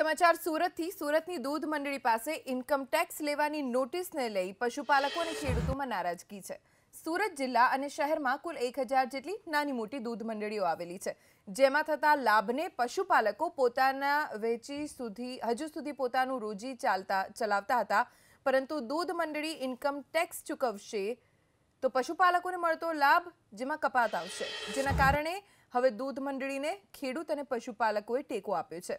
સમાચાર સુરતથી સુરતની દૂધ મંડળી પાસે ઇન્કમ ટેક્સ લેવાની નોટિસને લઈ પશુપાલકો અને ખેડૂતોમાં નારાજગી છે। સુરત જિલ્લા અને શહેરમાં કુલ 1000 જેટલી નાની મોટી દૂધ મંડળીઓ આવેલી છે, જેમાં થતા લાભને પશુપાલકો પોતાના વેચી હજુ સુધી પોતાનું રોજી ચલાવતા હતા, પરંતુ દૂધ મંડળી ઇન્કમ ટેક્સ ચૂકવશે તો પશુપાલકોને મળતો લાભ જેમાં કપાત આવશે, જેના કારણે હવે દૂધ મંડળીને ખેડૂત અને પશુપાલકોએ ટેકો આપ્યો છે।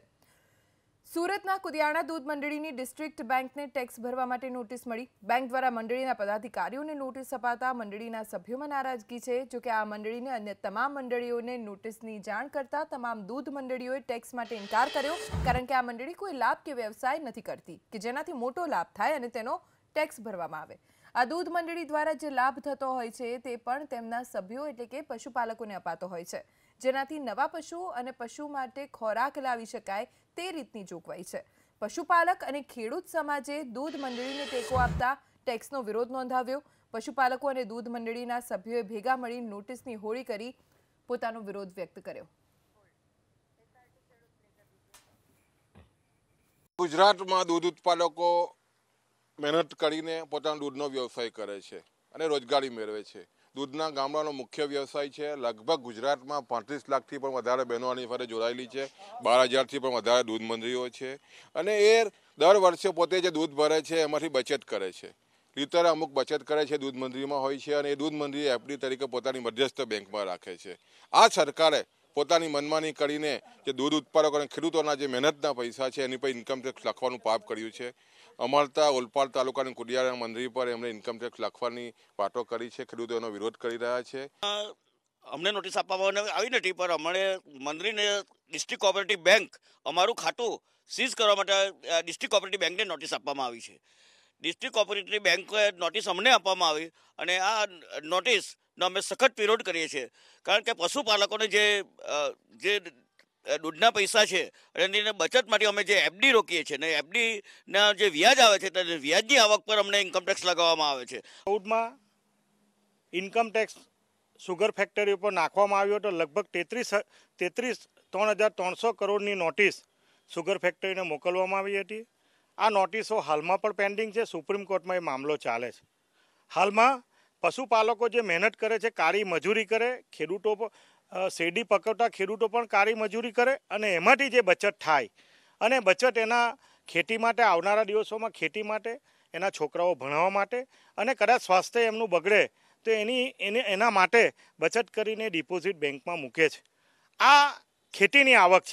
સુરતના કુદિયાણા દૂધ મંડળીની ડિસ્ટ્રિક્ટ બેંકને ટેક્સ ભરવા માટે નોટિસ મળી। બેંક દ્વારા મંડળીના પદાધિકારીઓને નોટિસ અપાતા મંડળીના સભ્યોમાં નારાજગી છે। જો કે આ મંડળીને અન્ય તમામ મંડળીઓને નોટિસની જાણ કરતા તમામ દૂધ મંડળીઓએ ટેક્સ માટે ઇનકાર કર્યો, કારણ કે આ મંડળી કોઈ લાભ કે વ્યવસાય નથી કરતી કે જેનાથી મોટો લાભ થાય અને તેનો ટેક્સ ભરવામાં આવે। આ દૂધ મંડળી દ્વારા જે લાભ થતો હોય છે તે પણ તેમના સભ્યો એટલે કે પશુપાલકોને અપાતો હોય છે, જેનાથી નવા પશુઓ અને પશુ માટે ખોરાક લાવી શકાય તે રીતની જોગવાઈ છે। પશુપાલક અને ખેડૂત સમાજે દૂધ મંડળીને ટેકો આપતા ટેક્સનો વિરોધ નોંધાવ્યો। પશુપાલકો અને દૂધ મંડળીના સભ્યોએ ભેગા મળી નોટિસની હોળી કરી પોતાનો વિરોધ વ્યક્ત કર્યો। ગુજરાતમાં દૂધ ઉત્પાદકો મહેનત કરીને પોતાનો દૂધનો વ્યવસાય કરે છે અને રોજગારી મેળવે છે। દૂધના ગામડાનો મુખ્ય વ્યવસાય છે। લગભગ ગુજરાતમાં 35 લાખથી પણ વધારે બહેનો આની સાથે જોડાયેલી છે। 12,000થી પણ વધારે દૂધ મંડળીઓ છે અને એ દર વર્ષે પોતે જે દૂધ ભરે છે એમાંથી બચત કરે છે। લીટરે અમુક બચત કરે છે દૂધ મંડળીમાં હોય છે અને એ દૂધ મંડળી એફડી તરીકે પોતાની મધ્યસ્થ બેંકમાં રાખે છે। આ સરકારે પોતાની મનમાની કરીને જે દૂધ ઉત્પાદકો અને ખેડૂતોના જે મહેનતના પૈસા છે એની પર ઇન્કમ ટેક્સ લખવાનું પાપ કર્યું છે। અમરતા ઓલપાડ તાલુકાની કુદિયાણા મંડળી પર એમણે ઇન્કમ ટેક્સ લખવાની વાતો કરી છે। ખેડૂતો એનો વિરોધ કરી રહ્યા છે। અમને નોટિસ આપવામાં આવી નથી, પણ અમારે મંડળીને ડિસ્ટ્રિક્ટ કોઓપરેટિવ બેંક અમારું ખાતું સીઝ કરવા માટે ડિસ્ટ્રિક્ટ કોઓપરેટિવ બેંકને નોટિસ આપવામાં આવી છે। ડિસ્ટ્રિક્ટ કોઓપરેટિવ બેંકે નોટિસ અમને આપવામાં આવી અને આ નોટિસનો અમે સખત વિરોધ કરીએ છીએ, કારણ કે પશુપાલકોને જે દૂધના પૈસા છે અને બચત માટે અમે જે એફડી રોકીએ છીએ ને એફડીના જે વ્યાજ આવે છે તે વ્યાજની આવક પર અમને ઇન્કમ ટેક્સ લગાવવામાં આવે છે। 14માં ઇન્કમ ટેક્સ સુગર ફેક્ટરી ઉપર નાખવામાં આવ્યો તો લગભગ 3,300 કરોડની નોટિસ સુગર ફેક્ટરીને મોકલવામાં આવી હતી। આ નોટિસો હાલમાં પણ પેન્ડિંગ છે। સુપ્રીમ કોર્ટમાં એ મામલો ચાલે છે। હાલમાં પશુપાલકો જે મહેનત કરે છે, કાળી મજૂરી કરે, ખેડૂતો શેરડી પકવતા ખેડૂતો પણ કાળી મજૂરી કરે અને એમાંથી જે બચત થાય અને બચત એના ખેતી માટે આવનારા દિવસોમાં ખેતી માટે, એના છોકરાઓ ભણાવવા માટે અને કદાચ સ્વાસ્થ્ય એમનું બગડે તો એના માટે બચત કરીને ડિપોઝિટ બેંકમાં મૂકે છે। આ ખેતીની આવક છે।